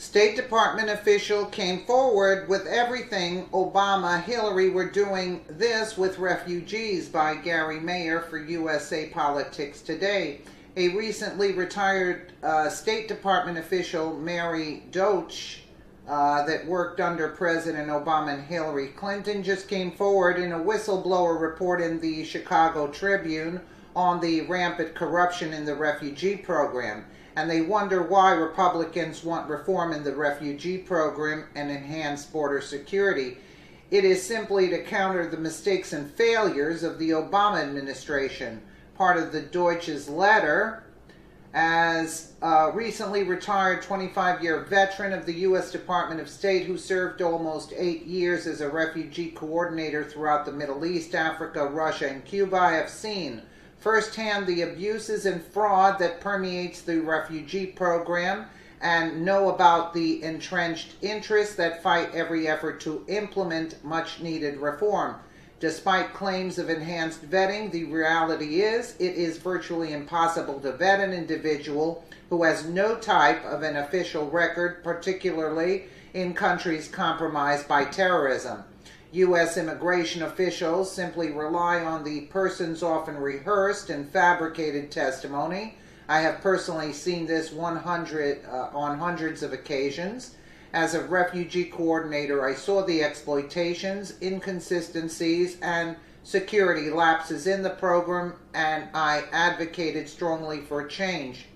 State Department official came forward with everything Obama, Hillary were doing this with refugees by Gary Mayer for USA Politics Today. A recently retired State Department official, Mary Doetsch, that worked under President Obama and Hillary Clinton, just came forward in a whistleblower report in the Chicago Tribune on the rampant corruption in the refugee program. And they wonder why Republicans want reform in the refugee program and enhanced border security. It is simply to counter the mistakes and failures of the Obama administration. Part of the Deutsch's letter, as a recently retired 25-year veteran of the U.S. Department of State who served almost 8 years as a refugee coordinator throughout the Middle East, Africa, Russia, and Cuba, I have seen firsthand the abuses and fraud that permeates the refugee program and know about the entrenched interests that fight every effort to implement much-needed reform. Despite claims of enhanced vetting, the reality is it is virtually impossible to vet an individual who has no type of an official record, particularly in countries compromised by terrorism. U.S. immigration officials simply rely on the person's often rehearsed and fabricated testimony. I have personally seen this on hundreds of occasions. As a refugee coordinator, I saw the exploitations, inconsistencies, and security lapses in the program, and I advocated strongly for change.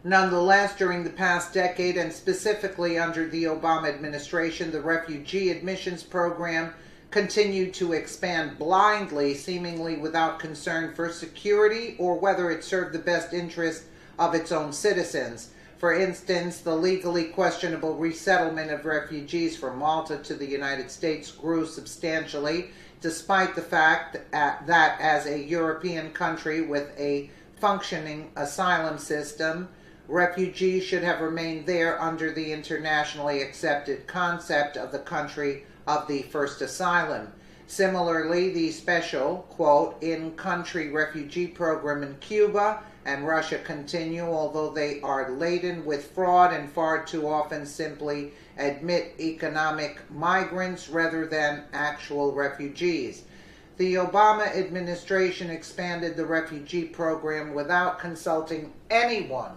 Nonetheless, during the past decade, and specifically under the Obama administration, the refugee admissions program continued to expand blindly, seemingly without concern for security or whether it served the best interest of its own citizens. For instance, the legally questionable resettlement of refugees from Malta to the United States grew substantially, despite the fact that as a European country with a functioning asylum system, refugees should have remained there under the internationally accepted concept of the country of the first asylum. Similarly, the special, quote, in-country refugee program in Cuba and Russia continue, although they are laden with fraud and far too often simply admit economic migrants rather than actual refugees. The Obama administration expanded the refugee program without consulting anyone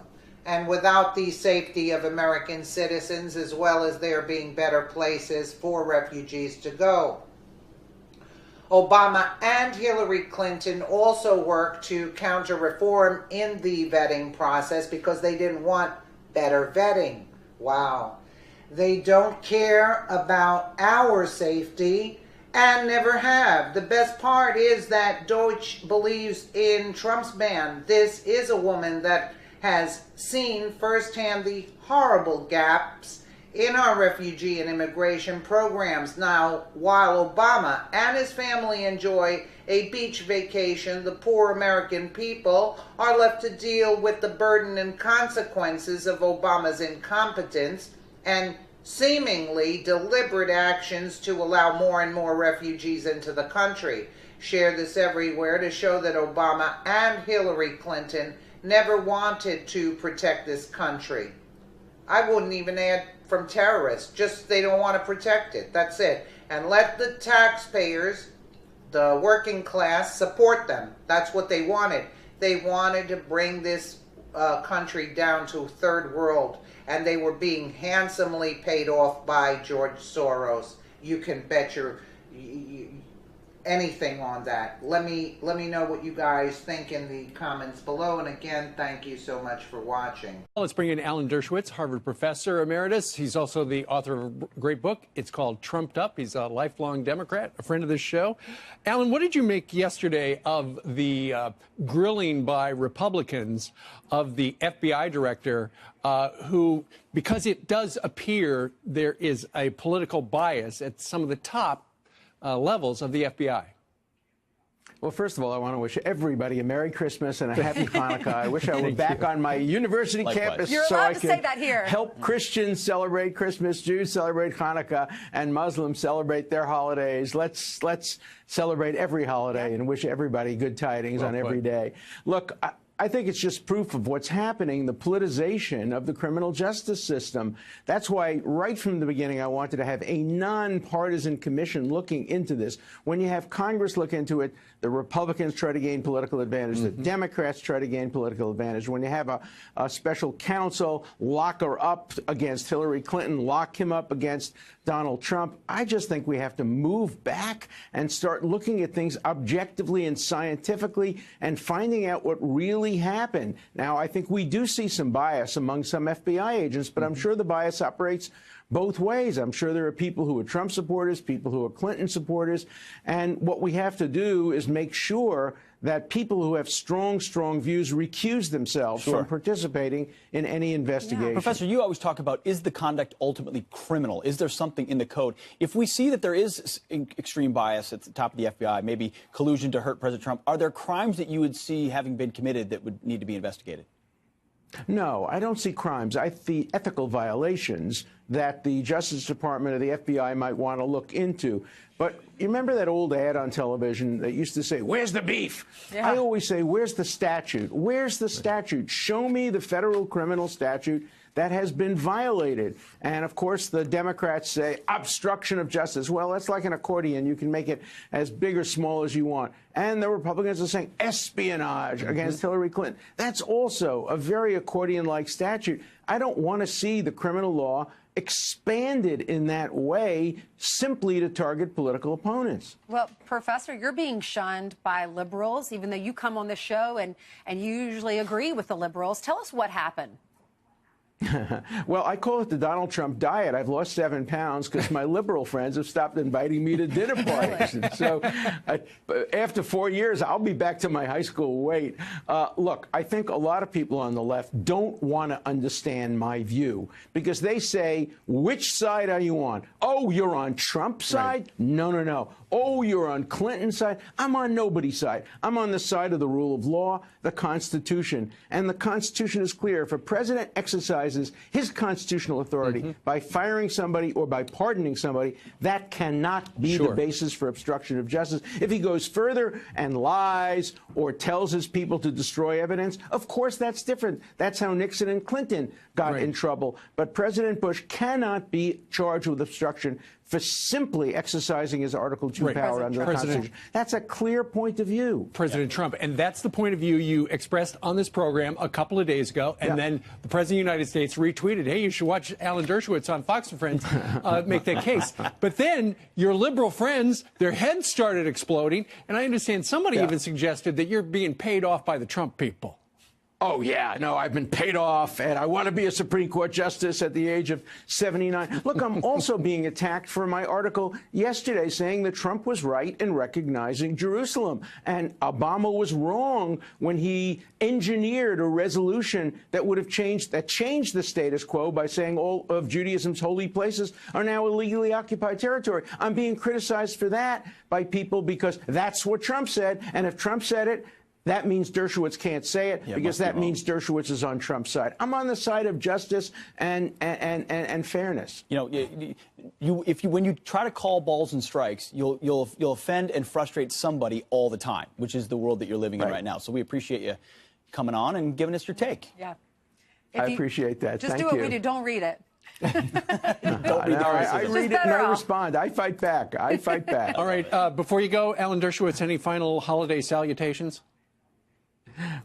and without the safety of American citizens, as well as there being better places for refugees to go. Obama and Hillary Clinton also worked to counter reform in the vetting process because they didn't want better vetting. Wow. They don't care about our safety and never have. The best part is that Deutsch believes in Trump's ban. This is a woman that has seen firsthand the horrible gaps in our refugee and immigration programs. Now, while Obama and his family enjoy a beach vacation, the poor American people are left to deal with the burden and consequences of Obama's incompetence and seemingly deliberate actions to allow more and more refugees into the country. Share this everywhere to show that Obama and Hillary Clinton never wanted to protect this country. I wouldn't even add from terrorists, just they don't want to protect it. That's it. And let the taxpayers, the working class, support them. That's what they wanted. They wanted to bring this country down to third world, and they were being handsomely paid off by George Soros. You can bet your anything on that. Let me know what you guys think in the comments below. And again, thank you so much for watching. Let's bring in Alan Dershowitz, Harvard professor emeritus. He's also the author of a great book. It's called Trumped Up. He's a lifelong Democrat, a friend of this show. Alan, what did you make yesterday of the grilling by Republicans of the FBI director who, because it does appear there is a political bias at some of the top levels of the FBI? Well, first of all, I want to wish everybody a Merry Christmas and a Happy Hanukkah. I wish I were back on my university campus so I could help Christians celebrate Christmas, Jews celebrate Hanukkah, and Muslims celebrate their holidays. Let's celebrate every holiday and wish everybody good tidings on every day. Look, I think it's just proof of what's happening, the politicization of the criminal justice system. That's why right from the beginning I wanted to have a nonpartisan commission looking into this. When you have Congress look into it, the Republicans try to gain political advantage, the Democrats try to gain political advantage. When you have a special counsel lock her up against Hillary Clinton, lock him up against Donald Trump, I just think we have to move back and start looking at things objectively and scientifically and finding out what really happened. Now, I think we do see some bias among some FBI agents, but I'm sure the bias operates both ways. I'm sure there are people who are Trump supporters, people who are Clinton supporters, and what we have to do is make sure that people who have strong views recuse themselves from participating in any investigation. Professor, you always talk about, is the conduct ultimately criminal? Is there something in the code? If we see that there is extreme bias at the top of the FBI, maybe collusion to hurt President Trump, are there crimes that you would see having been committed that would need to be investigated? No, I don't see crimes. I see ethical violations that the Justice Department or the FBI might want to look into. But you remember that old ad on television that used to say, "Where's the beef?" Yeah. I always say, where's the statute? Where's the statute? Show me the federal criminal statute that has been violated. And, of course, the Democrats say obstruction of justice. Well, that's like an accordion. You can make it as big or small as you want. And the Republicans are saying espionage against Hillary Clinton. That's also a very accordion-like statute. I don't want to see the criminal law expanded in that way simply to target political opponents. Well, Professor, you're being shunned by liberals, even though you come on the show and you usually agree with the liberals. Tell us what happened. Well, I call it the Donald Trump diet. I've lost 7 pounds because my liberal friends have stopped inviting me to dinner parties. And so after 4 years, I'll be back to my high school weight. Look, I think a lot of people on the left don't want to understand my view because they say, which side are you on? Oh, you're on Trump's side? Right. No, no, no. Oh, you're on Clinton's side? I'm on nobody's side. I'm on the side of the rule of law, the Constitution. And the Constitution is clear. If a president exercises his constitutional authority by firing somebody or by pardoning somebody, that cannot be the basis for obstruction of justice. If he goes further and lies or tells his people to destroy evidence, of course that's different. That's how Nixon and Clinton got in trouble. But President Bush cannot be charged with obstruction for simply exercising his Article 2 power under the Constitution. That's a clear point of view. President Trump. And that's the point of view you expressed on this program a couple of days ago. And then the President of the United States retweeted, hey, you should watch Alan Dershowitz on Fox and Friends make that case. But then your liberal friends, their heads started exploding. And I understand somebody even suggested that you're being paid off by the Trump people. Oh, yeah, no, I've been paid off, and I want to be a Supreme Court justice at the age of 79. Look, I'm also being attacked for my article yesterday saying that Trump was right in recognizing Jerusalem, and Obama was wrong when he engineered a resolution that would have changed the status quo by saying all of Judaism's holy places are now illegally occupied territory. I'm being criticized for that by people because that's what Trump said, and if Trump said it, that means Dershowitz can't say it because that means Dershowitz is on Trump's side. I'm on the side of justice and fairness. You know, when you try to call balls and strikes, you'll offend and frustrate somebody all the time, which is the world that you're living in right now. So we appreciate you coming on and giving us your take. Yeah, I appreciate that. Just Thank do you. what we do. Don't read it. I read it and I respond. I fight back. I fight back. All right. Before you go, Alan Dershowitz, any final holiday salutations?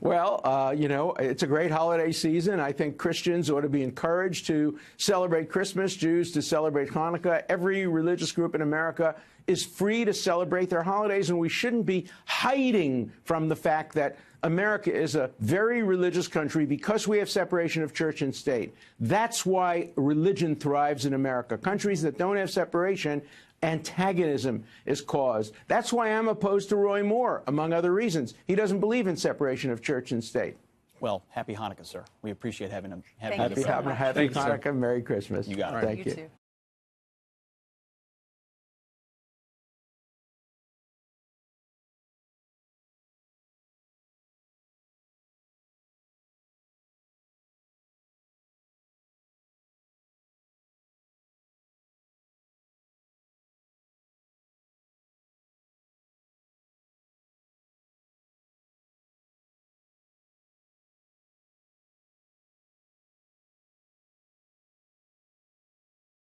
Well, you know, it's a great holiday season. I think Christians ought to be encouraged to celebrate Christmas, Jews to celebrate Hanukkah. Every religious group in America is free to celebrate their holidays, and we shouldn't be hiding from the fact that America is a very religious country because we have separation of church and state. That's why religion thrives in America. Countries that don't have separation, antagonism is caused. That's why I'm opposed to Roy Moore, among other reasons. He doesn't believe in separation of church and state. Well, happy Hanukkah, sir. We appreciate having him. Happy Hanukkah, Merry Christmas. You got it. Thank you. Too.